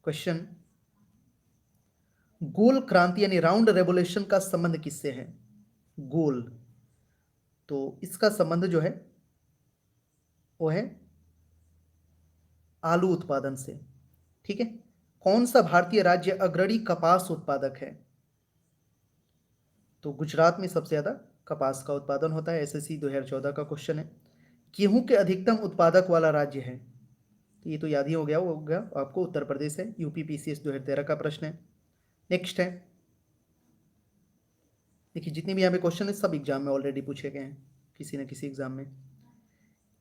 Question, गोल क्रांति यानी round revolution का संबंध किससे है? गोल, तो इसका संबंध जो है वो है आलू उत्पादन से। ठीक है। कौन सा भारतीय राज्य अग्रणी कपास उत्पादक है? तो गुजरात में सबसे ज्यादा कपास का उत्पादन होता है। एसएससी 2014 का क्वेश्चन है। गेहूं के अधिकतम उत्पादक वाला राज्य है? तो ये तो याद ही हो गया आपको, उत्तर प्रदेश है। यूपी पीसीएस 2013 का प्रश्न है। नेक्स्ट है, देखिए जितने भी यहाँ पे क्वेश्चन है सब एग्जाम में ऑलरेडी पूछे गए हैं किसी न किसी एग्जाम में।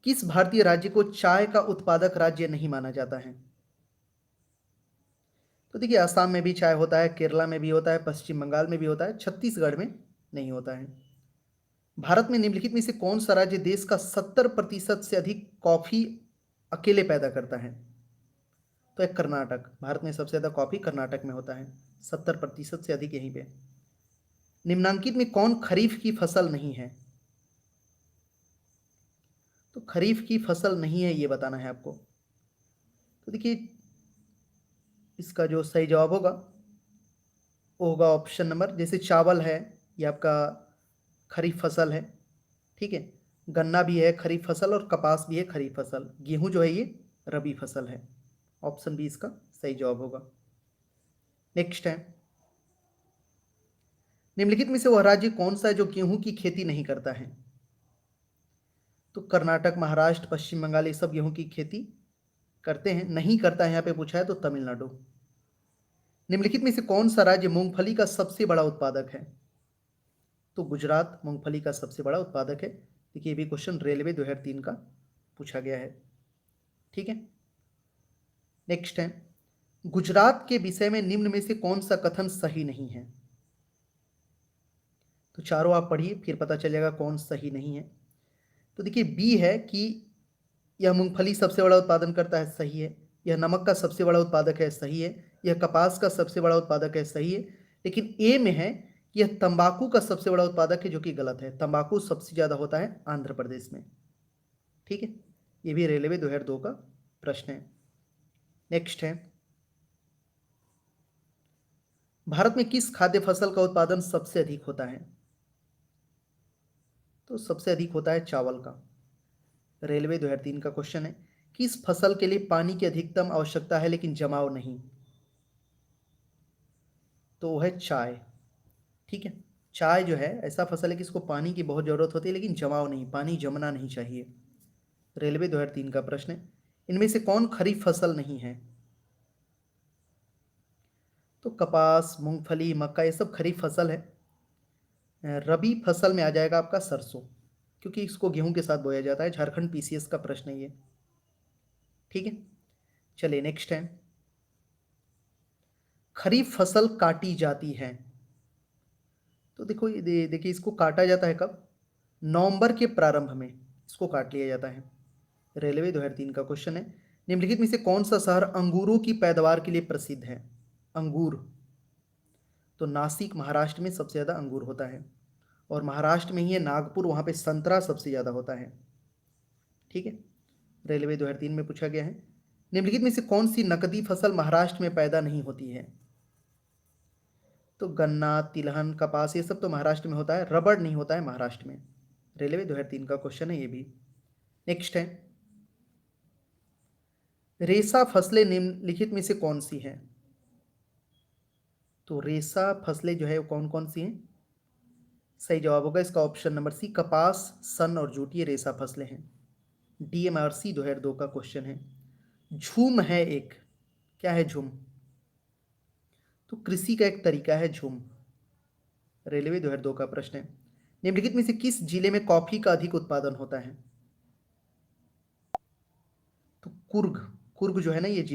किस भारतीय राज्य को चाय का उत्पादक राज्य नहीं माना जाता है? तो देखिए असम में भी चाय होता है, केरला में भी होता है, पश्चिम बंगाल में भी होता है, छत्तीसगढ़ में नहीं होता है। भारत में निम्नलिखित में से कौन सा राज्य देश का 70% से अधिक कॉफी अकेले पैदा करता है? तो एक कर्नाटक। भारत में सबसे ज्यादा कॉफी कर्नाटक में होता है, 70% से अधिक यहीं पे। निम्नांकित में कौन खरीफ की फसल नहीं है? तो खरीफ की फसल नहीं है ये बताना है आपको। तो देखिए इसका जो सही जवाब होगा वो होगा ऑप्शन नंबर, जैसे चावल है ये आपका खरीफ फसल है। ठीक है। गन्ना भी है खरीफ फसल और कपास भी है खरीफ फसल। गेहूं जो है ये रबी फसल है। ऑप्शन बी इसका सही जवाब होगा। नेक्स्ट है, निम्नलिखित में से वह राज्य कौन सा है जो गेहूं की खेती नहीं करता है? तो कर्नाटक, महाराष्ट्र, पश्चिम बंगाल ये सब गेहूं की खेती करते हैं। नहीं करता है यहाँ पे पूछा है तो तमिलनाडु। निम्नलिखित में से कौन सा राज्य मूंगफली का सबसे बड़ा उत्पादक है? तो गुजरात मूंगफली का सबसे बड़ा उत्पादक है। देखिए ये भी क्वेश्चन रेलवे 2003 का पूछा गया है। ठीक है। नेक्स्ट है, गुजरात के विषय में निम्न में से कौन सा कथन सही नहीं है? तो चारों आप पढ़िए फिर पता चलेगा कौन सही नहीं है। तो देखिए बी है कि यह मूंगफली सबसे बड़ा उत्पादन करता है, सही है। यह नमक का सबसे बड़ा उत्पादक है, सही है। यह कपास का सबसे बड़ा उत्पादक है, सही है। लेकिन ए में है यह तंबाकू का सबसे बड़ा उत्पादक है, जो कि गलत है। तंबाकू सबसे ज्यादा होता है आंध्र प्रदेश में। ठीक है। ये भी रेलवे 2002 का प्रश्न है। नेक्स्ट है, भारत में किस खाद्य फसल का उत्पादन सबसे अधिक होता है? तो सबसे अधिक होता है चावल का। रेलवे 2003 का क्वेश्चन है। किस फसल के लिए पानी की अधिकतम आवश्यकता है लेकिन जमाव नहीं? तो वो है चाय। ठीक है। चाय जो है ऐसा फसल है कि इसको पानी की बहुत जरूरत होती है लेकिन जमाव नहीं, पानी जमना नहीं चाहिए। रेलवे 2003 का प्रश्न है। इनमें से कौन खरीफ फसल नहीं है? तो कपास, मूंगफली, मक्का ये सब खरीफ फसल है। रबी फसल में आ जाएगा आपका सरसों, क्योंकि इसको गेहूं के साथ बोया जाता है। झारखंड पीसीएस का प्रश्न है ये। ठीक है। चलिए नेक्स्ट है, खरीफ फसल काटी जाती है। तो देखो ये देखिए इसको काटा जाता है कब? नवंबर के प्रारंभ में इसको काट लिया जाता है। रेलवे 2003 का क्वेश्चन है। निम्नलिखित में से कौन सा शहर अंगूरों की पैदावार के लिए प्रसिद्ध है? अंगूर, तो नासिक महाराष्ट्र में सबसे ज्यादा अंगूर होता है। और महाराष्ट्र में ही है नागपुर, वहां पे संतरा सबसे ज्यादा होता है। ठीक है। रेलवे 2003 में पूछा गया है। निम्नलिखित में से कौन सी नकदी फसल महाराष्ट्र में पैदा नहीं होती है? तो गन्ना, तिलहन, कपास ये सब तो महाराष्ट्र में होता है। रबड़ नहीं होता है महाराष्ट्र में। रेलवे 2003 का क्वेश्चन है ये भी। नेक्स्ट है, रेशा फसलें निम्नलिखित में से कौन सी हैं? तो रेशा फसलें जो है वो कौन कौन सी हैं? सही जवाब होगा इसका ऑप्शन नंबर सी, कपास, सन और जूट ये रेशा फसलें हैं। डीएमआरसी 2002 का क्वेश्चन है। झूम है एक, क्या है झूम? तो कृषि का एक तरीका है झूम। रेलवे 2002 का प्रश्न है। निम्नलिखित में से किस जिले में कॉफी का अधिक उत्पादन होता है? तो कुर्ग, कुर्ग जो है ना ये जिला